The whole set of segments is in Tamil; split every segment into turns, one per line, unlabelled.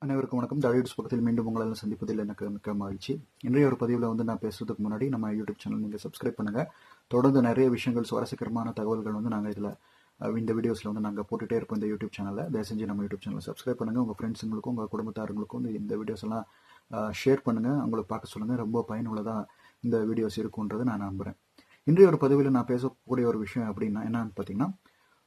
அனைவருக்கும் வணக்கம். தாடியோட்ஸ் பக்கத்தில் மீண்டும் உங்களால் சந்திப்பதில் எனக்கு மிக்க மகிழ்ச்சி. இன்றைய ஒரு பதிவில் நான் பேசுறதுக்கு முன்னாடி நம்ம யூடியூப் சேனல் நீங்கள் சப்ஸ்கிரைப் பண்ணுங்கள். தொடர்ந்து நிறைய விஷயங்கள், சுவாரஸ்யகரமான தகவல்கள் நாங்கள் இதில் இந்த வீடியோஸில் நாங்கள் போட்டுகிட்டே இருப்போம். இந்த யூடியூப் சேனலில் தயவு செஞ்சு நம்ம யூடியூப் சேனலை சப்ஸ்கிரைப் பண்ணுங்கள். உங்கள் ஃப்ரெண்ட்ஸுங்களுக்கும் உங்கள் குடும்பத்தாருங்களுக்கும் இந்த வீடியோஸ் எல்லாம் ஷேர் பண்ணுங்கள். அவங்களுக்கு பார்க்க சொல்லுங்கள். ரொம்ப பயனுள்ளதாக இந்த வீடியோஸ் இருக்குன்றதை நான் நம்புகிறேன். இன்றைய ஒரு பதிவில் நான் பேசக்கூடிய ஒரு விஷயம் அப்படின்னா என்னன்னு பார்த்தீங்கன்னா,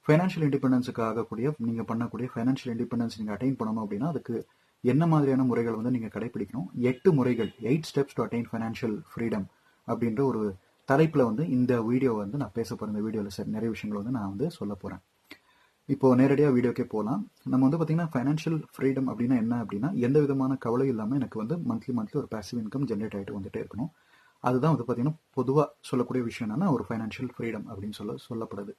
ஃபைனான்ஷியல் இண்டிபெண்டன்ஸுக்கு ஆகக்கூடிய நீங்கள் பண்ணக்கூடிய ஃபைனான்ஷியல் இண்டிபெண்டன்ஸ் நீங்கள் அட்டைன் பண்ணணும் அப்படின்னா அதுக்கு என்ன மாதிரியான முறைகள் நீங்கள் கடைபிடிக்கணும். 8 முறைகள், 8 steps to attain financial freedom அப்படின்ற ஒரு தலைப்பில் இந்த வீடியோ நான் பேச போகிற இந்த வீடியோவில் நிறைய விஷயங்கள் நான் சொல்ல போகிறேன். இப்போ நேரடியாக வீடியோக்கே போகலாம். நம்ம பார்த்தீங்கன்னா ஃபைனான்ஷியல் ஃப்ரீடம் அப்படின்னா என்ன அப்படின்னா, எந்த விதமான கவலையும் இல்லாமல் எனக்கு மந்த்லி ஒரு பாசிவ் இன்கம் ஜென்ரேட் ஆகிட்டு வந்துட்டே இருக்கணும். அதுதான் பார்த்தீங்கன்னா பொதுவாக சொல்லக்கூடிய விஷயம் என்னன்னா ஒரு ஃபைனான்ஷியல் ஃப்ரீடம் அப்படின்னு சொல்லப்படுது.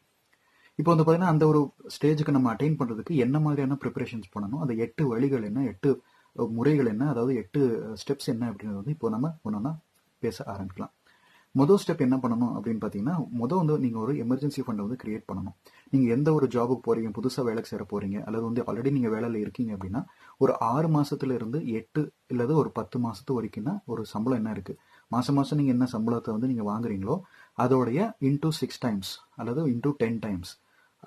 இப்போ பார்த்தீங்கன்னா அந்த ஒரு ஸ்டேஜுக்கு நம்ம அட்டைன் பண்ணுறதுக்கு என்ன மாதிரியான ப்ரிப்பரேஷன்ஸ் பண்ணணும், அந்த 8 வழிகள் என்ன, 8 முறைகள் என்ன, அதாவது 8 ஸ்டெப்ஸ் என்ன அப்படின்றது இப்போ நம்ம ஒன்றா பேச ஆரம்பிக்கலாம். முதல் ஸ்டெப் என்ன பண்ணணும் அப்படின்னு பார்த்தீங்கன்னா, நீங்கள் ஒரு எமர்ஜென்சி ஃபண்டை கிரியேட் பண்ணணும். நீங்கள் எந்த ஒரு ஜாபுக்கு போகிறீங்க, புதுசாக வேலைக்கு சேர போகிறீங்க, அல்லது ஆல்ரெடி நீங்கள் வேலையில் இருக்கீங்க அப்படின்னா ஒரு 6 மாதத்துல இருந்து 8 இல்லது ஒரு 10 மாதத்து வரைக்கும் ஒரு சம்பளம் என்ன இருக்குது, மாதம் நீங்கள் என்ன சம்பளத்தை நீங்கள் வாங்குறீங்களோ அதோடைய இன்டூ 6 டைம்ஸ் அல்லது இன்டூ 10 டைம்ஸ்,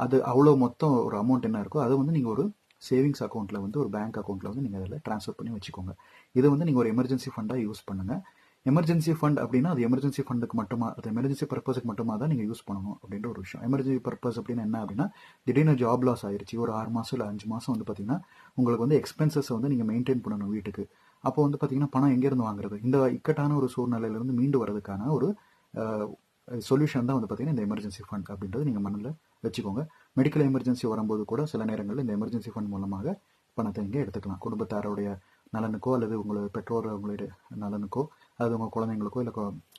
அது அவ்வளோ மொத்தம் ஒரு அமௌண்ட் என்ன இருக்கோ அதை நீங்கள் ஒரு சேவிங்ஸ் அக்கௌண்ட்டில் ஒரு பேங்க் அக்கௌண்ட்டில் நீங்கள் அதில் ட்ரான்ஸ்ஃபர் பண்ணி வச்சுக்கோங்க. இதை நீங்கள் ஒரு எமர்ஜென்சி ஃபண்டாக யூஸ் பண்ணுங்கள். எமர்ஜென்சி ஃபண்ட் அப்படின்னா அது எமர்ஜென்சி ஃபண்டுக்கு மட்டுமா, அது எமர்ஜென்சி பர்பஸுக்கு மட்டுமா தான் நீங்கள் யூஸ் பண்ணணும் அப்படின்ற ஒரு விஷயம். எமர்ஜென்சி பர்பஸ் அப்படின்னா என்ன அப்படின்னா, திடீர்னு ஜாப் லாஸ் ஆயிடுச்சு, ஒரு 6 மாதம் இல்லை 5 மாதம் பார்த்தீங்கன்னா உங்களுக்கு எக்ஸ்பென்சஸை நீங்கள் மெயின்டைன் பண்ணணும் வீட்டுக்கு. அப்போ பார்த்தீங்கன்னா பணம் எங்கேருந்து வாங்குறது, இந்த இக்கட்டான ஒரு சூழ்நிலையிலேருந்து மீண்டு வரதுக்கான ஒரு சொல்யூஷன் தான் பார்த்தீங்கன்னா இந்த எமர்ஜென்சி ஃபண்ட் அப்படின்றது நீங்கள் மனதில் வச்சுக்கோங்க. மெடிக்கல் எமர்ஜென்சி வரும்போது கூட சில நேரங்களில் இந்த எமர்ஜென்சி ஃபண்ட் மூலமாக பணத்தை இங்கே எடுத்துக்கலாம். குடும்பத்தாரோடைய நலனுக்கோ அல்லது உங்களோட பெற்றோர் அவங்களுடைய நலனுக்கோ, அது உங்கள் குழந்தைங்களுக்கோ இல்லை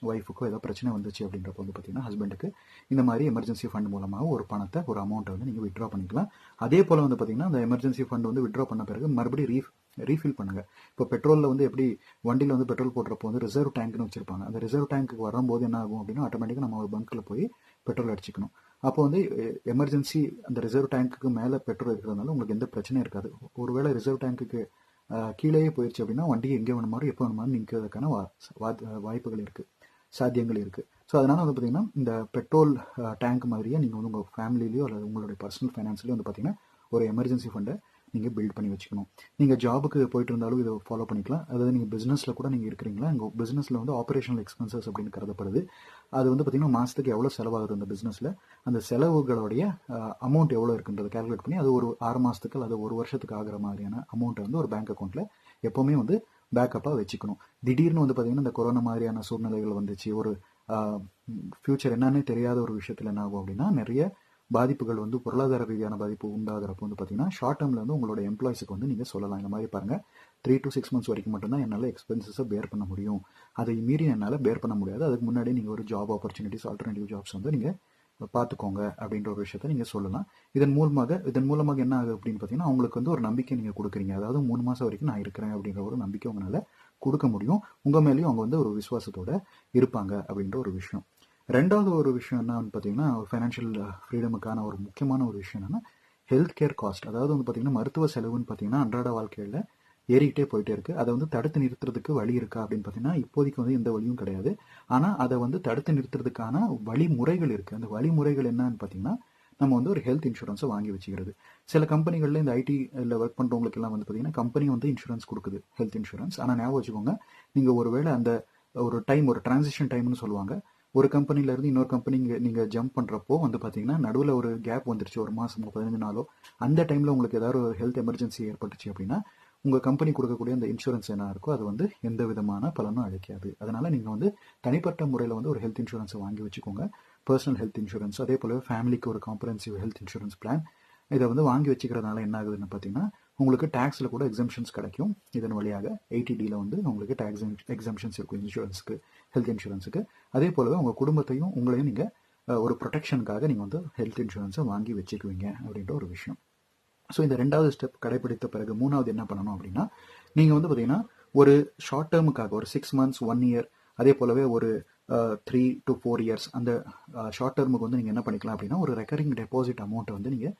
ஒய்ஃபுக்கோ ஏதோ பிரச்சனை வந்துச்சு அப்படின்றப்ப பார்த்தீங்கன்னா ஹஸ்பண்டுக்கு இந்த மாதிரி எமர்ஜென்சி ஃபண்ட் மூலமாக ஒரு பணத்தை, ஒரு அமௌண்ட்டை நீங்கள் வித்ட்ரா பண்ணிக்கலாம். அதே போல் பார்த்தீங்கன்னா அந்த எமர்ஜென்சி ஃபண்ட் வித்ட்ரா பண்ண பிறகு மறுபடியும் ரீஃபில் பண்ணுங்கள். இப்போ பெட்ரோலில் எப்படி வண்டியில் பெட்ரோல் போடுறப்போ ரிசர்வ் டேங்க்னு வச்சிருப்பாங்க. அந்த ரிசர்வ் டேங்க்கு வரும்போது என்ன ஆகும் அப்படின்னா ஆட்டோமேட்டிக்காக நம்ம ஒரு பங்க்கில் போய் பெட்ரோல் அடிச்சுக்கணும். அப்போ எமர்ஜென்சி அந்த ரிசர்வ் டேங்க்குக்கு மேலே பெட்ரோல் இருக்கிறதுனால உங்களுக்கு எந்த பிரச்சனையும் இருக்காது. ஒருவேளை ரிசர்வ் டேங்க்குக்கு கீழேயே போயிடுச்சு அப்படின்னா வண்டி எங்கே வேணுமாறு எப்போ வேணுமாறு நிற்கிறதுக்கான வாய்ப்புகள் இருக்குது, சாத்தியங்கள் இருக்குது. ஸோ அதனால் பார்த்தீங்கன்னா இந்த பெட்ரோல் டேங்க் மாதிரியே நீங்கள் உங்கள் ஃபேமிலிலையோ அல்லது உங்களுடைய பர்சனல் ஃபைனான்ஸ்லையோ பார்த்தீங்கன்னா ஒரு எமர்ஜென்சி ஃபண்டை நீங்கள் பில்ட் பண்ணி வச்சுக்கணும். நீங்கள் ஜாபுக்கு போயிட்டு இருந்தாலும் இதை ஃபாலோ பண்ணிக்கலாம். அதாவது நீங்கள் பிஸ்னஸில் கூட நீங்கள் இருக்கிறீங்களா, உங்கள் பிஸ்னஸில் ஆப்ரேஷனல் எக்ஸ்பென்சஸ் அப்படின்னு கருதப்படுது. அது பார்த்தீங்கன்னா மாதத்துக்கு எவ்வளோ செலவாகுது அந்த பிஸ்னஸில், அந்த செலவுகளுடைய அமௌண்ட் எவ்வளோ இருக்குன்றதை கேல்குலேட் பண்ணி அது ஒரு 6 மாதத்துக்கு அல்லது ஒரு வருஷத்துக்கு ஆகிற மாதிரியான அமௌண்ட்டை ஒரு பேங்க் அக்கௌண்ட்டில் எப்போவுமே பேக்கப்பாக வச்சுக்கணும். திடீர்னு பார்த்தீங்கன்னா இந்த கொரோனா மாதிரியான சூழ்நிலைகள் வந்துச்சு, ஒரு ஃப்யூச்சர் என்னன்னே தெரியாத ஒரு விஷயத்தில் என்ன ஆகும் அப்படின்னா நிறைய பாதிப்புகள் பொருளாதார ரீதியான பாதிப்பு உண்டாகிறப்போ பார்த்தீங்கன்னா ஷார்ட் டேர்மில் உங்களோட எம்ப்ளாய்ஸுக்கு நீங்கள் சொல்லலாம், இந்த மாதிரி பாருங்கள் 3 to 6 months வரைக்கும் மட்டும்தான் என்னால் எக்ஸ்பென்சஸை பேர் பண்ண முடியும், அதை மீறி என்னால் பேர் பண்ண முடியாது, அதுக்கு முன்னாடி நீங்கள் ஒரு ஜாப் ஆப்பர்ச்சுனிட்டிஸ், ஆல்டர்னேட்டிவ் ஜாப்ஸ் நீங்கள் பார்த்துக்கோங்க அப்படின்ற ஒரு விஷயத்த நீங்கள் சொல்லலாம். இதன் மூலமாக என்ன ஆகுது அப்படின்னு பார்த்தீங்கன்னா அவங்களுக்கு ஒரு நம்பிக்கை நீங்கள் கொடுக்குறீங்க. அதாவது 3 மாதம் வரைக்கும் நான் இருக்கிறேன் அப்படின்ற ஒரு நம்பிக்கை உங்களால் கொடுக்க முடியும். உங்கள் மேலேயும் அவங்க ஒரு விசுவாசத்தோடு இருப்பாங்க அப்படின்ற ஒரு விஷயம். ரெண்டாவது ஒரு விஷயம் என்னன்னு பார்த்தீங்கன்னா ஒரு ஃபைனான்ஷியல் ஃப்ரீடமுக்கான ஒரு முக்கியமான ஒரு விஷயம் என்னன்னா ஹெல்த் கேர் காஸ்ட். அதாவது பார்த்தீங்கன்னா மருத்துவ செலவுன்னு பார்த்தீங்கன்னா அன்றாட வாழ்க்கையில் ஏறிக்கிட்டே போயிட்டே இருக்குது. அதை தடுத்து நிறுத்துறதுக்கு வழி இருக்கா அப்படின்னு பார்த்தீங்கன்னா இப்போதைக்கு எந்த வழியும் கிடையாது. ஆனால் அதை தடுத்து நிறுத்துறதுக்கான வழிமுறைகள் இருக்குது. அந்த வழிமுறைகள் என்னன்னு பார்த்தீங்கன்னா நம்ம ஒரு ஹெல்த் இன்சூரன்ஸை வாங்கி வச்சுக்கிறது. சில கம்பெனிகளில் இந்த ஐடியில் ஒர்க் பண்ணுறவங்களுக்கு எல்லாம் பார்த்தீங்கன்னா கம்பெனி இன்சூரன்ஸ் கொடுக்குது, ஹெல்த் இன்சூரன்ஸ். ஆனால் ஞாபகம் வச்சுக்கோங்க, நீங்கள் ஒருவேளை அந்த ஒரு டிரான்சிஷன் டைம்னு சொல்லுவாங்க, ஒரு கம்பெனிலேருந்து இன்னொரு கம்பெனி நீங்கள் ஜம்ப் பண்ணுறப்போ பார்த்தீங்கன்னா நடுவில் ஒரு கேப் வந்துருச்சு, ஒரு மாதமோ 15 நாளோ, அந்த டைமில் உங்களுக்கு ஏதாவது ஒரு ஹெல்த் எமர்ஜென்சி ஏற்பட்டுச்சு அப்படின்னா உங்கள் கம்பெனி கொடுக்கக்கூடிய அந்த இன்சூரன்ஸ் என்ன இருக்கோ அது எந்த விதமான பலனும் அளிக்காது. அதனால் நீங்கள் தனிப்பட்ட முறையில் ஒரு ஹெல்த் இன்சூரன்ஸை வாங்கி வச்சுக்கோங்க, பர்சனல் ஹெல்த் இன்சூரன்ஸ். அதே போலவே ஃபேமிலிக்கு ஒரு காம்ப்ரஹென்சிவ் ஹெல்த் இன்சூரன்ஸ் பிளான். இதை வாங்கி வச்சுக்கிறதுனால என்ன ஆகுதுன்னு பார்த்தீங்கன்னா உங்களுக்கு டேக்ஸில் கூட எக்ஸம்ஷன்ஸ் கிடைக்கும். இதன் வழியாக 80Dயில் உங்களுக்கு டேக்ஸ் எக்ஸம்ஷன்ஸ் இருக்கும் இன்சூரன்ஸுக்கு, ஹெல்த் இன்சூரன்ஸுக்கு. அதே போலவே உங்கள் குடும்பத்தையும் உங்களையும் நீங்கள் ஒரு ப்ரொடெக்ஷனுக்காக நீங்கள் ஹெல்த் இன்சூரன்ஸை வாங்கி வச்சுக்குவீங்க அப்படின்ற ஒரு விஷயம். ஸோ இந்த ரெண்டாவது ஸ்டெப் கடைபிடித்த பிறகு மூணாவது என்ன பண்ணணும் அப்படின்னா நீங்கள் பார்த்தீங்கன்னா ஒரு ஷார்ட் டேர்முக்காக ஒரு 6 months 1 year, அதே போலவே ஒரு 3 to 4 years அந்த ஷார்ட் டேர்முக்கு நீங்கள் என்ன பண்ணிக்கலாம் அப்படின்னா ஒரு ரெக்கரிங் டெபாசிட் அமௌண்ட்டை நீங்கள்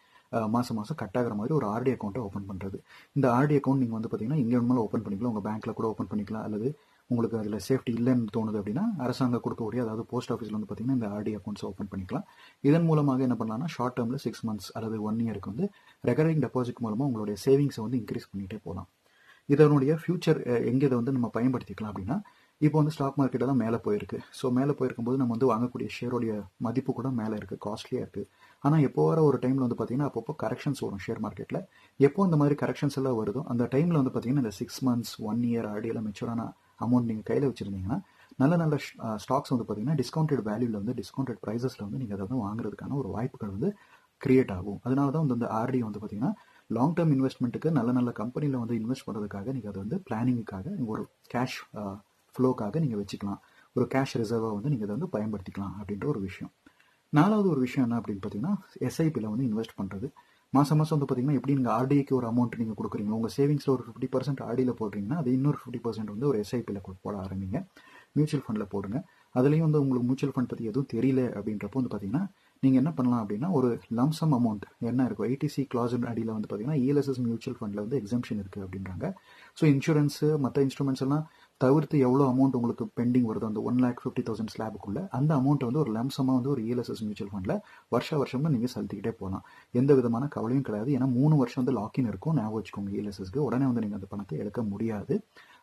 மாதம் மாதம் கட் ஆகிற மாதிரி ஒரு ஆர்டி அக்கௌண்ட்டை ஓப்பன் பண்ணுறது. இந்த ஆர்டி அக்கௌண்ட் நீங்கள் வந்து பார்த்தீங்கன்னா எங்கே வேணுமாலும் ஓப்பன் பண்ணிக்கலாம், உங்கள் பேங்க்கில் கூட ஓப்பன் பண்ணிக்கலாம். அல்லது உங்களுக்கு அதில் சேஃப்டி இல்லைன்னு தோணுது அப்படின்னா அரசாங்கம் கொடுக்கக்கூடிய, அதாவது போஸ்ட் ஆஃபீஸில் வந்து பார்த்தீங்கன்னா இந்த ஆர்டி அக்கௌண்ட்ஸ் ஓப்பன் பண்ணிக்கலாம். இதன் மூலமாக என்ன பண்ணலாம்னா ஷார்ட் டேர்மில் 6 months அல்லது 1 இயருக்கு வந்து ரெக்கரிங் டெபாசிட் மூலமாக உங்களுடைய சேவிங்ஸை வந்து இன்க்ரீஸ் பண்ணிகிட்டே போகலாம். இதனுடைய ஃபியூச்சர் எங்கே இதை வந்து நம்ம பயன்படுத்திக்கலாம் அப்படின்னா, இப்போ வந்து ஸ்டாக் மார்க்கெட்டெல்லாம் மேலே போயிருக்கு. ஸோ மேலே போயிருக்கும்போது நம்ம வந்து வாங்கக்கூடிய ஷேரோடைய மதிப்பு கூட மேலே இருக்குது, காஸ்ட்லியாக இருக்குது. ஆனால் எப்போ வர ஒரு டைமில் வந்து பார்த்தீங்கன்னா அப்பப்போ கரெக்ஷன்ஸ் வரும் ஷேர் மார்க்கெட்டில். எப்போ இந்த மாதிரி கரெக்ஷன்ஸ் எல்லாம் வருதோ அந்த டைமில் வந்து பார்த்தீங்கன்னா இந்த 6 months 1 year ஆடியெல்லாம் மெச்சூரான அமௌண்ட் நீங்கள் கையில் வச்சுருந்தீங்கன்னா நல்ல நல்ல ஸ்டாக்ஸ் வந்து பார்த்தீங்கன்னா டிஸ்கவுண்டட் வேல்யூவில் வந்து டிஸ்கவுண்டட் ப்ரைஸஸில் வந்து நீங்கள் அதை வந்து வாங்குறதுக்கான ஒரு வாய்ப்புகள் வந்து கிரியேட் ஆகும். அதனால தான் வந்து இந்த ஆர்டி வந்து பார்த்தீங்கன்னா லாங் டேர்ம் இன்வெஸ்ட்மெண்ட்டுக்கு நல்ல நல்ல கம்பெனியில் வந்து இன்வெஸ்ட் பண்ணுறதுக்காக நீங்கள் அதை வந்து பிளானிங்குக்காக ஒரு கேஷ் ஃப்ளோக்காக நீங்கள் வச்சுக்கலாம், ஒரு கேஷ் ரிசர்வாக வந்து நீங்கள் அதை வந்து பயன்படுத்திக்கலாம் அப்படின்ற ஒரு விஷயம். 4வது ஒரு விஷயம் என்ன அப்படின்னு பார்த்தீங்கன்னா எஸ்ஐபியில் வந்து இன்வெஸ்ட் பண்ணுறது. மாதம் மாதம் வந்து பார்த்தீங்கன்னா எப்படி நீங்கள் ஆர்டிக்கு ஒரு அமௌண்ட் நீங்கள் கொடுக்குறீங்க, உங்கள் சேவிங்ஸில் ஒரு 50% ஆர்டியில் போடுறீங்கன்னா அது இன்னொரு 50% வந்து ஒரு எஸ்ஐபியில் போட ஆரம்பிங்க. மியூச்சுவல் ஃபண்டில் போடுங்க. அதுலேயும் வந்து உங்களுக்கு மியூச்சுவல் ஃபண்ட் பற்றி எதுவும் தெரியல அப்படின்றப்போ வந்து பார்த்தீங்கன்னா நீங்கள் என்ன பண்ணலாம் அப்படின்னா ஒரு லம்சம் அமௌண்ட் என்ன இருக்கும், ஐடிசி கிளாஸ் அடியில் வந்து பார்த்தீங்கன்னா இஎல்எஸ்எஸ் மியூச்சுவல் ஃபண்டில் வந்து எக்ஸம்ஷன் இருக்குது அப்படின்றாங்க. ஸோ இன்சூரன்ஸு மற்ற இன்ஸ்ட்ருமெண்ட்ஸ் எல்லாம் தவிர்த்து எவ்வளோ அமௌண்ட் உங்களுக்கு பெண்டிங் வருதோ அந்த 1,50,000 ஸ்லாபுக்குள்ள அந்த அமௌண்ட் வந்து ஒரு லம்சமாக வந்து ஒரு இஎல்எஸ்எஸ் மியூச்சுவல் ஃபண்டில் வருஷம் நீங்கள் செலுத்திக்கிட்டே போகலாம். எந்த விதமான கவலையும் கிடையாது. ஏன்னா 3 வருஷம் வந்து லாக்இன் இருக்கும், ஞாபகம் வச்சுக்கோங்க. இஎல்எஸ்எஸ்க்கு உடனே வந்து நீங்கள் அந்த பணத்தை எடுக்க முடியாது.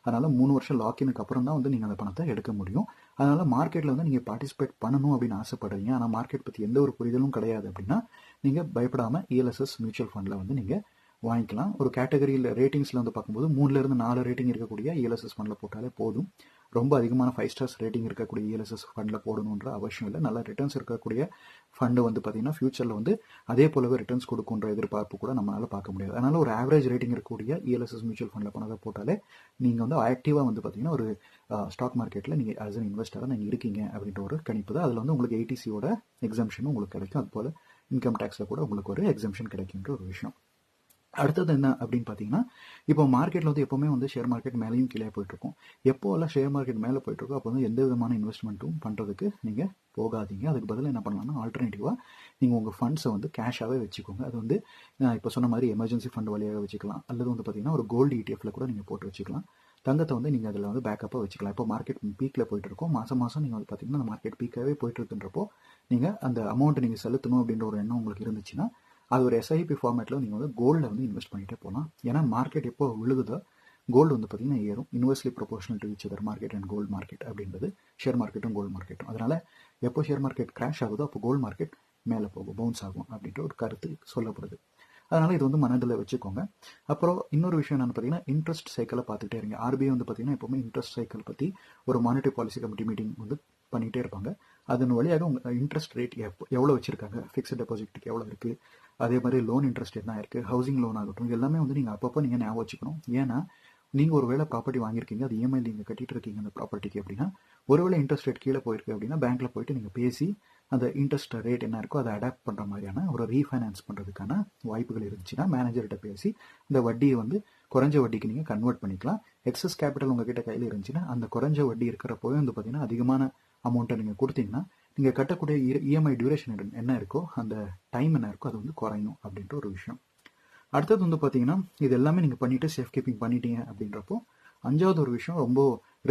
அதனால் 3 வருஷம் லாக்இனுக்கு அப்புறம் தான் வந்து நீங்கள் அந்த பணத்தை எடுக்க முடியும். அதனால் மார்க்கெட்டில் வந்து நீங்கள் பார்ட்டிசிபேட் பண்ணணும் அப்படின்னு ஆசைப்படுறீங்க, ஆனால் மார்க்கெட் பற்றி எந்த ஒரு புரிதலும் கிடையாது அப்படின்னா நீங்கள் பயப்படாமல் இஎல்எஸ்எஸ் மியூச்சுவல் ஃபண்டில் வந்து நீங்கள் வாங்கிக்கலாம். ஒரு கேட்டகரியில் ரேட்டிங்ஸில் வந்து பார்க்கும்போது 3லேருந்து 4 ரேட்டிங் இருக்கக்கூடிய இஎல்எஸ்எஸ் ஃபண்டில் போட்டாலே போதும். ரொம்ப அதிகமான 5 stars ரேட்டிங் இருக்கக்கூடிய இஎல்எஸ்எஸ் ஃபண்டில் போடணுன்ற அவசியம் இல்லை. நல்ல ரிட்டர்ன்ஸ் இருக்கக்கூடிய ஃபண்டு வந்து பார்த்தீங்கன்னா ஃபியூச்சரில் வந்து அதே போலவே ரிட்டர்ன்ஸ் கொடுக்குன்ற எதிர்பார்ப்பு கூட நம்மளால் பார்க்க முடியாது. அதனால் ஒரு ஆவரேஜ் ரேட்டிங் இருக்கக்கூடிய இஎல்எஸ்எஸ் மியூச்சுவல் ஃபண்டில் பணத்தை போட்டாலே நீங்கள் வந்து ஆக்டிவாக வந்து பார்த்தீங்கன்னா ஒரு ஸ்டாக் மார்க்கெட்டில் நீங்கள் ஆஸ் அன் இன்வெஸ்டராக நீங்கள் இருக்கீங்க அப்படின்ற ஒரு கணிப்பு தான். அதில் வந்து உங்களுக்கு ஏடிசியோட எக்ஸம்ஷனும் உங்களுக்கு கிடைக்கும், அதுபோல் இன்கம் டேக்ஸில் கூட உங்களுக்கு ஒரு எக்ஸம்ஷன் கிடைக்குன்ற ஒரு விஷயம். அடுத்தது என்ன அப்படின்னு பார்த்தீங்கன்னா இப்போ மார்க்கெட்டில் வந்து எப்போவுமே வந்து ஷேர் மார்க்கெட் மேலேயும் கீழே போயிட்டுருக்கும். எப்போல்லாம் ஷேர் மார்க்கெட் மேலே போயிட்டுருக்கோ அப்போ வந்து எந்த விதமான இன்வெஸ்ட்மெண்ட்டும் பண்ணுறதுக்கு நீங்கள் போகாதீங்க. அதுக்கு பதிலாக என்ன பண்ணலாம்னா ஆல்டர்னேட்டிவாக நீங்கள் உங்கள் ஃபண்ட்ஸை வந்து கேஷாகவே வச்சுக்கோங்க. அது வந்து இப்போ சொன்ன மாதிரி எமர்ஜென்சி ஃபண்ட் வழியாக வச்சுக்கலாம், அல்லது வந்து பார்த்தீங்கன்னா ஒரு கோல்டு இடிஎஃப்ல கூட நீங்கள் போட்டு வச்சுக்கலாம். தங்கத்தை வந்து நீங்கள் அதில் வந்து பேக்கப்பாக வச்சுக்கலாம். இப்போ மார்க்கெட் பீக்கில் போயிட்டு இருக்கோம், மாதம் நீங்கள் வந்து பார்த்தீங்கன்னா அந்த மார்க்கெட் பீக்காகவே போயிட்டு இருக்குன்றப்போ நீங்கள் அந்த அமௌண்ட்டை நீங்கள் செலுத்தணும் அப்படின்ற ஒரு எண்ணம் உங்களுக்கு இருந்துச்சுன்னா அது ஒரு எஸ்ஐபி ஃபார்மேட்டில் நீங்கள் வந்து கோல்டில் வந்து இன்வெஸ்ட் பண்ணிகிட்டே போகலாம். ஏன்னா மார்க்கெட் எப்போ விழுகுதோ கோல்டு வந்து பார்த்தீங்கன்னா ஏறும். Inversely proportional to each other market and gold market அப்படின்றது ஷேர் மார்க்கெட்டும் கோல்டு மார்க்கெட்டும். அதனால் எப்போ ஷேர் மார்க்கெட் கிராஷ் ஆகுதோ அப்போ கோல்டு மார்க்கெட் மேலே போகும், பவுன்ஸ் ஆகும் அப்படின்ற ஒரு கருத்து சொல்லப்படுது. அதனால் இது வந்து மனதில் வச்சுக்கோங்க. அப்புறம் இன்னொரு விஷயம் என்னென்னு பார்த்தீங்கன்னா இன்ட்ரெஸ்ட் சைக்கிளை பார்த்துக்கிட்டே இருங்க. ஆர்பிஐ வந்து பார்த்தீங்கன்னா எப்போவுமே இன்ட்ரெஸ்ட் சைக்கிள் பற்றி ஒரு மானிட்டரி பாலிசி கமிட்டி மீட்டிங் வந்து பண்ணிகிட்டே இருப்பாங்க. அதன் வழியாக உங்கள் இன்ட்ரெஸ்ட் ரேட் எவ்வளோ வச்சுருக்காங்க, ஃபிக்ஸ்ட் டெபாசிட்டுக்கு எவ்வளோ இருக்குது, அதே மாதிரி லோன் இன்ட்ரெஸ்ட் என்ன இருக்குது, ஹவுசிங் லோன் ஆகட்டும், எல்லாமே வந்து நீங்கள் அப்பப்போ நீங்கள் ஞாபகம் வச்சுக்கணும். ஏன்னா நீங்கள் ஒரு வேளை ப்ராப்பர்ட்டி வாங்கியிருக்கீங்க, அது இஎம்ஐ நீங்கள் கட்டிட்டு இருக்கீங்க அந்த ப்ராப்பர்ட்டிக்கு அப்படின்னா ஒருவேளை இன்ட்ரெஸ்ட் ரேட் கீழே போயிருக்கு அப்படின்னா பேங்க்கில் போயிட்டு நீங்கள் பேசி அந்த இன்ட்ரெஸ்ட் ரேட் என்ன இருக்கோ அதை அடாப்ட் பண்ணுற மாதிரியான ஒரு ரீஃபைனான்ஸ் பண்ணுறதுக்கான வாய்ப்புகள் இருந்துச்சுன்னா மேனேஜர்கிட்ட பேசி இந்த வட்டியை வந்து குறைஞ்ச வட்டிக்கு நீங்கள் கன்வெர்ட் பண்ணிக்கலாம். எக்ஸஸ் கேபிட்டல் உங்ககிட்ட கையில் இருந்துச்சுன்னா அந்த குறைஞ்ச வட்டி இருக்கிறப்போவே வந்து பார்த்தீங்கன்னா அதிகமான அமௌண்ட்டை நீங்கள் கொடுத்தீங்கன்னா நீங்கள் கட்டக்கூடிய இஎம்ஐ டியூரேஷன் என்ன இருக்கோ அந்த டைம் என்ன இருக்கோ அது வந்து குறையும் அப்படின்ற ஒரு விஷயம். அடுத்தது வந்து பார்த்தீங்கன்னா இது எல்லாமே நீங்கள் பண்ணிவிட்டு சேஃப் கீப்பிங் பண்ணிட்டீங்க அப்படின்றப்போ 5வது ஒரு விஷயம் ரொம்ப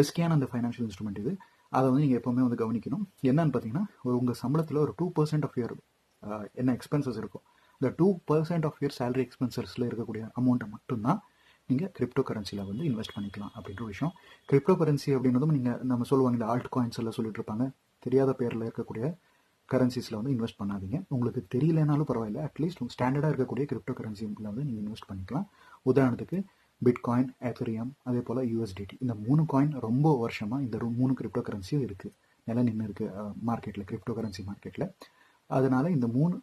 ரிஸ்கியான அந்த ஃபைனான்ஷியல் இன்ஸ்ட்ருமெண்ட் இது. அதை வந்து நீங்கள் எப்போவுமே வந்து கவனிக்கணும். என்னன்னு பார்த்தீங்கன்னா உங்கள் சம்பளத்தில் ஒரு 2% ஆஃப் இயர் என்ன எக்ஸ்பென்சஸ் இருக்கும், இந்த 2% ஆஃப் இயர் சேலரி எக்ஸ்பென்சஸில் இருக்கக்கூடிய அமௌண்ட்டை மட்டும்தான் நீங்கள் கிரிப்டோ கரன்சியில் வந்து இன்வெஸ்ட் பண்ணிக்கலாம் அப்படின்ற விஷயம். கிரிப்டோ கரன்சி அப்படின்றதும் நம்ம சொல்லுவாங்க இந்த ஆல்ட் காயின்ஸ் எல்லாம் சொல்லிட்டு இருப்பாங்க. தெரியாத பேரில் இருக்கக்கூடிய கரன்சிஸில் வந்து இன்வெஸ்ட் பண்ணாதீங்க. உங்களுக்கு தெரியலனாலும் பரவாயில்ல, அட்லீஸ்ட் உங்கள் ஸ்டாண்டர்டாக இருக்கக்கூடிய கிரிப்டோ கரன்சியில் வந்து நீங்கள் இன்வெஸ்ட் பண்ணிக்கலாம். உதாரணத்துக்கு பிட்காயின், எத்தரியம், அதே போல் யூஎஸ்டிடி, இந்த 3 காயின் ரொம்ப வருஷமாக இந்த 3 கிரிப்டோ கரன்சியும் இருக்குது, நில நின்று இருக்குது மார்க்கெட்டில், கிரிப்டோ கரன்சி மார்க்கெட்டில். அதனால் இந்த 3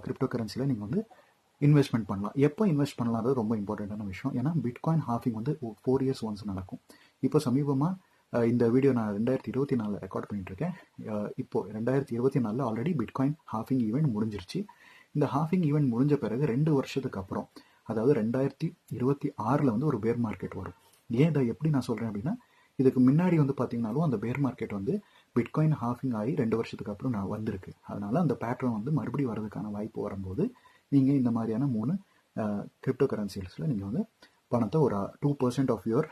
கிரிப்டோ கரன்சியில் நீங்கள் வந்து இன்வெஸ்ட்மெண்ட் பண்ணலாம். எப்போ இன்வெஸ்ட் பண்ணலாம்ன்றது ரொம்ப இம்பார்ட்டண்ட்டான விஷயம். ஏன்னா பிட்காயின் ஹாஃபிங் வந்து 4 years ஒன்ஸ் நடக்கும். இப்போ சமீபமாக இந்த வீடியோ நான் 2024 ரெக்கார்ட் பண்ணிட்டுருக்கேன். இப்போது 2024 ஆல்ரெடி பிட்காயின் ஹாஃபிங் ஈவெண்ட் முடிஞ்சிருச்சு. இந்த ஹாஃபிங் ஈவெண்ட் முடிஞ்ச பிறகு 2 வருஷத்துக்கு அப்புறம், அதாவது 2026 வந்து ஒரு பேர் மார்க்கெட் வரும். ஏன் இதை எப்படி நான் சொல்கிறேன் அப்படின்னா இதுக்கு முன்னாடி வந்து பார்த்தீங்கன்னாலும் அந்த பேர் மார்க்கெட் வந்து பிட்காயின் ஹாஃபிங் ஆகி 2 வருஷத்துக்கு அப்புறம் நான் வந்திருக்கு. அதனால் அந்த பேட்டர்ன் வந்து மறுபடியும் வரதுக்கான வாய்ப்பு வரும்போது நீங்கள் இந்த மாதிரியான 3 கிரிப்டோ கரன்சிஸில் நீங்கள் வந்து பணத்தை ஒரு 2% ஆஃப் யுவர்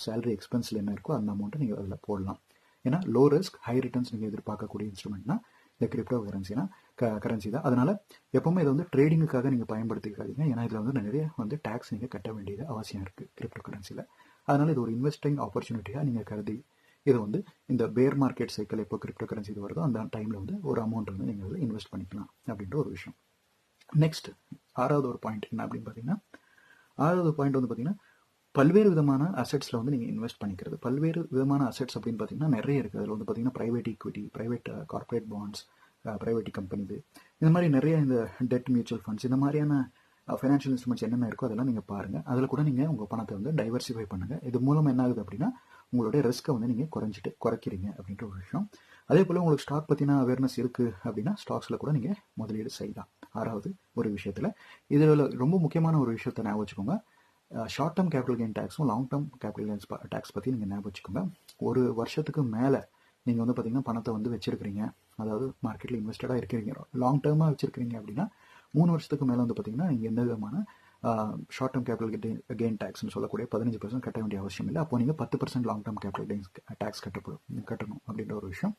சேலரி எக்ஸ்பென்ஸில் என்ன இருக்கோ அந்த அமௌண்ட்டை நீங்கள் அதில் போடலாம். ஏன்னா லோ ரிஸ்க் ஹை ரிட்டர்ன்ஸ் நீங்கள் எதிர்பார்க்கக்கூடிய இன்ஸ்ட்ருமெண்ட்னா இந்த கிரிப்டோ கரன்சி தான். அதனால் எப்போவுமே இதை வந்து ட்ரேடிங்குக்காக நீங்கள் பயன்படுத்திக்காதீங்க. ஏன்னா இதில் வந்து நிறைய வந்து டேக்ஸ் நீங்கள் கட்ட வேண்டியது அவசியம் இருக்குது கிரிப்டோ கரன்சியில். அதனால் இது ஒரு இன்வெஸ்டிங் ஆப்பர்ச்சுனிட்டியாக நீங்கள் கருதி இது வந்து இந்த பேர் மார்க்கெட் சைக்கிள் எப்போ கிரிப்டோ கரன்சி இது வருதோ அந்த டைமில் வந்து ஒரு அமௌண்ட் வந்து நீங்கள் அதில் இன்வெஸ்ட் பண்ணிக்கலாம் அப்படின்ற ஒரு விஷயம். நெக்ஸ்ட் 6வது ஒரு பாயிண்ட் என்ன அப்படின்னு பார்த்தீங்கன்னா, 6வது பாயிண்ட் வந்து பார்த்தீங்கன்னா பல்வேறு விதமான அசெட்ஸில் வந்து நீங்கள் இன்வெஸ்ட் பண்ணிக்கிறது. பல்வேறு விதமான அசெட்ஸ் அப்படின்னு பார்த்தீங்கன்னா நிறைய இருக்குது. அதில் வந்து பார்த்தீங்கன்னா private equity, private corporate bonds, private கம்பெனிது, இந்த மாதிரி நிறைய இந்த டெட் மியூச்சுவல் ஃபண்ட்ஸ், இந்த மாதிரியான ஃபைனான்ஷியல் இன்ஸ்ட்ருமெண்ட்ஸ் என்னென்ன இருக்கோ அதெல்லாம் நீங்கள் பாருங்கள். அதில் கூட நீங்கள் உங்கள் பணத்தை வந்து டைவர்சிஃபை பண்ணுங்கள். இது மூலமாக என்ன ஆகுது அப்படின்னா உங்களுடைய ரிஸ்க்கை வந்து நீங்கள் குறைக்கிறீங்க அப்படின்ற ஒரு விஷயம். அதே போல் உங்களுக்கு ஸ்டாக் பற்றின அவேர்னஸ் இருக்குது அப்படின்னா ஸ்டாக்ஸில் கூட நீங்கள் முதலீடு செய்யலாம். 6வது ஒரு விஷயத்தில் இதில் ரொம்ப முக்கியமான ஒரு விஷயத்தை ஞாபகம் வச்சுக்கோங்க. ஷார்ட் டேர்ம் கேபிட்டல் கெயின் டேக்ஸும் long term capital gains tax பற்றி நீங்கள் ஞாபகம் வச்சுக்கோங்க. ஒரு வருஷத்துக்கு மேலே நீங்கள் வந்து பார்த்தீங்கன்னா பணத்தை வந்து வச்சுருக்கிறீங்க, அதாவது மார்க்கெட்டில் இன்வெஸ்டடாக இருக்கிறீங்க, லாங் டேர்மாக வச்சுருக்கிறீங்க அப்படின்னா 3 வருஷத்துக்கு மேலே வந்து பார்த்தீங்கன்னா நீங்கள் எந்த விதமான ஷார்ட் டேர்ம் கேபிட்டல் கெயின் டேக்ஸ்னு சொல்லக்கூடிய 15% கட்ட வேண்டிய அவசியம் இல்லை. அப்போ நீங்கள் 10% long term capital gains tax கட்டணும் அப்படின்ற ஒரு விஷயம்.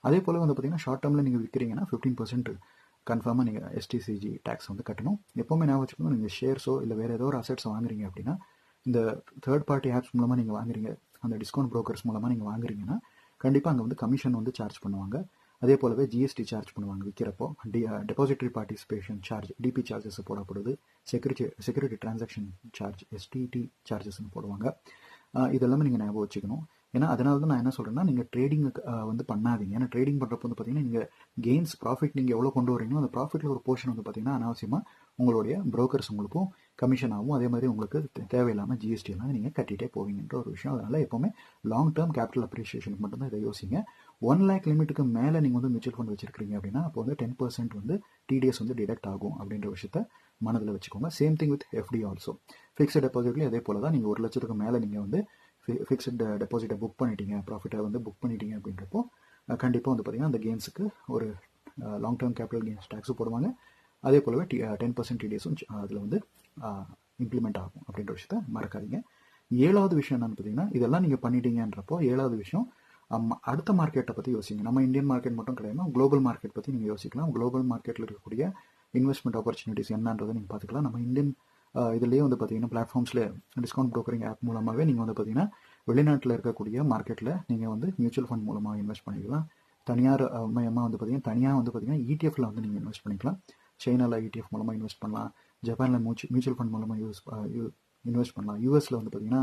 அதே போல் வந்து பார்த்தீங்கன்னா ஷார்ட் டேர்மில் நீங்கள் விற்கிறீங்கன்னா 15% கன்ஃபார்மாக நீங்கள் STCG டேக்ஸ் வந்து கட்டணும். எப்போவுமே ஞாபகம் வச்சுக்கணும், நீங்கள் ஷேர்ஸோ இல்லை வேறு ஏதோ ஒரு அசெட்ஸை வாங்குறீங்க அப்படின்னா இந்த தேர்ட் பார்ட்டி ஆப்ஸ் மூலமாக நீங்கள் வாங்குறீங்க, அந்த டிஸ்கவுண்ட் ப்ரோக்கர்ஸ் மூலமாக நீங்கள் வாங்குறீங்கன்னா கண்டிப்பாக அங்கே வந்து கமிஷன் வந்து சார்ஜ் பண்ணுவாங்க. அதே போலவே ஜிஎஸ்டி சார்ஜ் பண்ணுவாங்க விற்கிறப்போ. Depository participation charge DP charges போடப்படுது. செக்யூரிட்டி டிரான்சாக்ஷன் சார்ஜ் STT சார்ஜஸ்ன்னு போடுவாங்க. இதெல்லாமே நீங்கள் ஞாபகம் வச்சுக்கணும். ஏன்னா அதனால தான் நான் என்ன சொல்கிறேன்னா நீங்கள் ட்ரேடிங் வந்து பண்ணாதீங்க. ஏன்னா ட்ரேடிங் பண்ணுறப்போ வந்து பார்த்தீங்கன்னா நீங்கள் கெயின்ஸ் ப்ராஃபிட் நீங்கள் எவ்வளோ கொண்டு வரீங்களோ அந்த ப்ராஃபிட்டில் ஒரு போர்ஷன் வந்து பார்த்தீங்கன்னா அனாவசியமாக உங்களுடைய ப்ரோக்கர்ஸ் உங்களுக்கும் கமிஷன் ஆகும். அதே மாதிரி உங்களுக்கு தேவையில்லாமல் GST எல்லாம் நீங்கள் கட்டிகிட்டே போவீங்கன்ற ஒரு விஷயம். அதனால் எப்போவுமே லாங் டேர்ம் கேபிட்டல் அப்ரிஷியேஷனுக்கு மட்டும்தான் இதை யோசிங்க. 1 lakh லிமிட்டுக்கு மேலே நீங்கள் வந்து மியூச்சுவல் ஃபண்ட் வச்சிருக்கீங்க அப்படின்னா அப்போ வந்து 10% வந்து TDS வந்து டிடக்ட் ஆகும் அப்படின்ற விஷயத்த மனதில் வச்சுக்கோங்க. Same thing with FD also. Fixed டெபாசிட்லேயும் அதே போல் தான். நீங்கள் 1 லட்சத்துக்கு மேலே நீங்கள் வந்து ஃபிக்ஸ்டு டெபாசிட்டை புக் பண்ணிட்டீங்க, ப்ராஃபிட்டை வந்து புக் பண்ணிட்டீங்க அப்படின்றப்போ கண்டிப்பாக வந்து பார்த்தீங்கன்னா அந்த கெயின்ஸுக்கு ஒரு லாங் டேர்ம் கேபிட்டல் கெயின்ஸ் டேக்ஸும் போடுவாங்க. அதே போலவே 10% TDSும் அதில் வந்து இம்ப்ளிமெண்ட் ஆகும் அப்படின்ற விஷயத்த மறக்காதீங்க. 7வது விஷயம் என்னன்னு பார்த்தீங்கன்னா இதெல்லாம் நீங்கள் பண்ணிட்டீங்கன்றப்போ 7வது விஷயம் அடுத்த மார்க்கெட்டை பற்றி யோசிங்க. நம்ம இந்தியன் மார்க்கெட் மட்டும் கிடையாது, குளோபல் மார்க்கெட் பற்றி நீங்கள் யோசிக்கலாம். குளோபல் மார்க்கெட்டில் இருக்கக்கூடிய இன்வெஸ்ட்மெண்ட் ஆப்பர்ச்சுனிட்டிஸ் என்னன்றதை நீங்கள் பார்த்துக்கலாம். நம்ம இந்தியன் இதுலேயே வந்து பார்த்தீங்கன்னா பிளாட்ஃபார்ம்ஸில் டிஸ்கவுண்ட் ப்ரோக்கரிங் ஆப் மூலமாகவே நீங்கள் வந்து பார்த்தீங்கன்னா வெளிநாட்டில் இருக்கக்கூடிய மார்க்கெட்டில் நீங்கள் வந்து மியூச்சுவல் ஃபண்ட் மூலமாக இன்வெஸ்ட் பண்ணிக்கலாம். தனியார் மயமாக வந்து பார்த்தீங்கன்னா தனியாக வந்து பார்த்தீங்கன்னா ETFல வந்து நீங்கள் இன்வெஸ்ட் பண்ணிக்கலாம். சைனாவில் ETF மூலமாக இன்வெஸ்ட் பண்ணலாம். ஜப்பானில் மியூச்சுவல் ஃபண்ட் மூலமாக இன்வெஸ்ட் பண்ணலாம். யூஎஸில் வந்து பார்த்தீங்கன்னா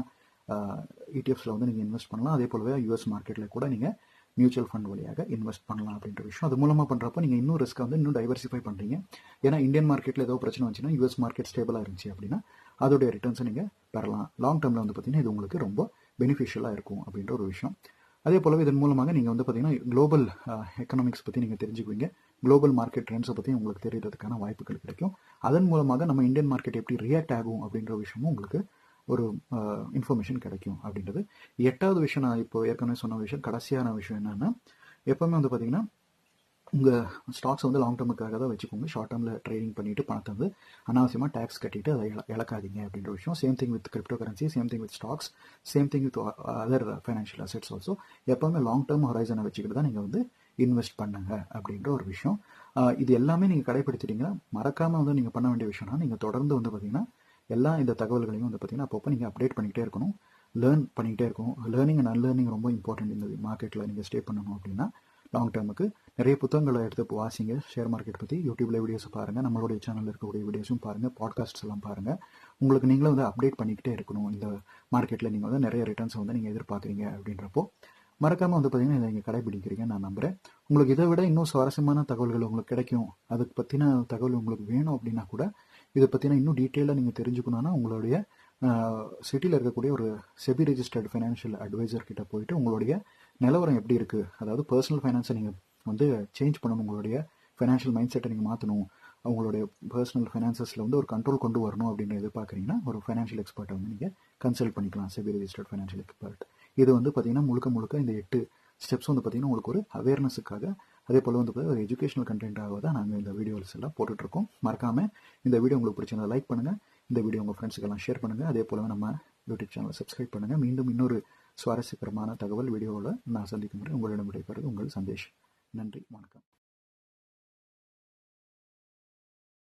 ETFஸில் வந்து நீங்கள் இன்வெஸ்ட் பண்ணலாம். அதே போலவே US மார்க்கெட்டில் கூட நீங்கள் மியூச்சுவல் ஃபண்ட் வழியாக இன்வெஸ்ட் பண்ணலாம் அப்படின்ற விஷயம். அது மூலமாக பண்ணுறப்போ நீங்கள் இன்னும் ரிஸ்க்கை வந்து இன்னும் டைவர்சிஃபை பண்ணுறீங்க. ஏன்னா இந்தியன் மார்க்கெட்டில் ஏதோ பிரச்சனை வந்துச்சுன்னா US மார்க்கெட் ஸ்டேபிளாக இருந்துச்சு அப்படின்னா அதோடைய ரிட்டர்ன்ஸை நீங்கள் பெறலாம். லாங் டேர்மில் வந்து பார்த்தீங்கன்னா இது உங்களுக்கு ரொம்ப பெனிஃபிஷியலாக இருக்கும் அப்படின்ற ஒரு விஷயம். அதே போலவே இதன் மூலமாக நீங்கள் வந்து பார்த்தீங்கன்னா குளோபல் எக்கனாமிக்ஸ் பற்றி நீங்கள் தெரிஞ்சுக்குவீங்க. குளோபல் மார்க்கெட் ட்ரெண்ட்ஸை பற்றி உங்களுக்கு தெரியறதுக்கான வாய்ப்புகள் கிடைக்கும். அதன் மூலமாக நம்ம இந்தியன் மார்க்கெட் எப்படி ரியாக்ட் ஆகும் அப்படின்ற விஷயமும் உங்களுக்கு ஒரு இன்ஃபர்மேஷன் கிடைக்கும் அப்படின்றது. 8வது விஷயம் நான் இப்போ ஏற்கனவே சொன்ன விஷயம், கடைசியான விஷயம் என்னென்னா எப்போவுமே வந்து பார்த்தீங்கன்னா உங்கள் ஸ்டாக்ஸ் வந்து லாங் டேர்முக்காக தான் வச்சுக்கோங்க. ஷார்ட் டேர்மில் ட்ரேடிங் பண்ணிவிட்டு பணத்தை வந்து அனாவசியமாக டேக்ஸ் கட்டிட்டு அதை இழக்காதீங்க அப்படின்ற விஷயம். Same thing with crypto currency, same thing with stocks, same thing with other financial assets also. எப்போவுமே லாங் டேர்ம் ஹொரைசனை வச்சுக்கிட்டு தான் நீங்கள் வந்து இன்வெஸ்ட் பண்ணுங்க அப்படின்ற ஒரு விஷயம். இது எல்லாமே நீங்கள் கடைப்பிடிச்சிட்டிங்கன்னா மறக்காமல் வந்து நீங்கள் பண்ண வேண்டிய விஷயம்னா நீங்கள் தொடர்ந்து வந்து பார்த்தீங்கன்னா எல்லா இந்த தகவல்களையும் வந்து பார்த்தீங்கன்னா அப்பப்போ நீங்கள் அப்டேட் பண்ணிக்கிட்டே இருக்கணும், லேர்ன் பண்ணிக்கிட்டே இருக்கணும். லேர்னிங் அண்ட் அன்லேர்னிங் ரொம்ப இம்பார்ட்டன்ட் இந்த மார்க்கெட்டில் நீங்கள் ஸ்டே பண்ணணும் அப்படின்னா லாங் டேர்முக்கு. நிறைய புத்தகங்களை எடுத்து வாசிங்க ஷேர் மார்க்கெட் பற்றி. யூடியூப்பில் வீடியோஸ் பாருங்கள், நம்மளுடைய சேனலில் இருக்கக்கூடிய வீடியோஸும் பாருங்கள், பாட்காஸ்ட்ஸ் எல்லாம் பாருங்கள். உங்களுக்கு நீங்களும் வந்து அப்டேட் பண்ணிக்கிட்டே இருக்கணும். இந்த மார்க்கெட்டில் நீங்கள் வந்து நிறைய ரிட்டர்ன்ஸை வந்து நீங்கள் எதிர்பார்க்குறீங்க அப்படின்றப்போ மறக்காமல் வந்து பார்த்தீங்கன்னா இதை நீங்கள் கடைபிடிக்கிறீங்க நான் நம்புகிறேன். உங்களுக்கு இதை விட இன்னும் சுவாரஸ்யமான தகவல்கள் உங்களுக்கு கிடைக்கும், அதுக்கு பற்றின தகவல் உங்களுக்கு வேணும் அப்படின்னா கூட இதை பற்றின இன்னும் டீட்டெயிலாக நீங்கள் தெரிஞ்சுக்கணுன்னா உங்களுடைய சிட்டியில் இருக்கக்கூடிய ஒரு செபி ரெஜிஸ்டர்டு ஃபைனான்ஷியல் அட்வைசர் கிட்ட போயிட்டு உங்களுடைய நிலவரம் எப்படி இருக்குது, அதாவது பர்சனல் ஃபைனான்ஸை நீங்கள் வந்து சேஞ்ச் பண்ணணும், உங்களுடைய ஃபைனான்ஷியல் மைண்ட் செட்டை நீங்கள் மாற்றணும், உங்களுடைய பர்சனல் ஃபைனான்சஸில் வந்து ஒரு கண்ட்ரோல் கொண்டு வரணும் அப்படின்னு எதிர்பார்க்குறீங்கன்னா ஒரு ஃபைனான்ஷியல் எக்ஸ்பர்ட்டை வந்து நீங்கள் கன்சல்ட் பண்ணிக்கலாம். SEBI registered financial expert. இது வந்து பார்த்தீங்கன்னா முழுக்க இந்த 8 ஸ்டெப்ஸ் வந்து பார்த்தீங்கன்னா உங்களுக்கு ஒரு அவேர்னஸுக்காக அதே போல் வந்து ஒரு எஜுகேஷனல் கண்டென்ட்டாக தான் நாங்கள் இந்த வீடியோஸ் எல்லாம் போட்டுட்ருக்கோம். மறக்காமல் இந்த வீடியோ உங்களுக்கு பிடிச்சிருந்தா லைக் பண்ணுங்கள், இந்த வீடியோ உங்கள் ஃப்ரெண்ட்ஸுக்கெல்லாம் ஷேர் பண்ணுங்கள். அதே போல் நம்ம யூடியூப் சேனலை சப்ஸ்கிரைப் பண்ணுங்கள். மீண்டும் இன்னொரு சுவாரஸ்யகரமான தகவல் வீடியோவில் நான் சந்திக்கும் முறை உங்களிடம் விடைபெறுவது உங்கள் சந்தேஷ். நன்றி, வணக்கம்.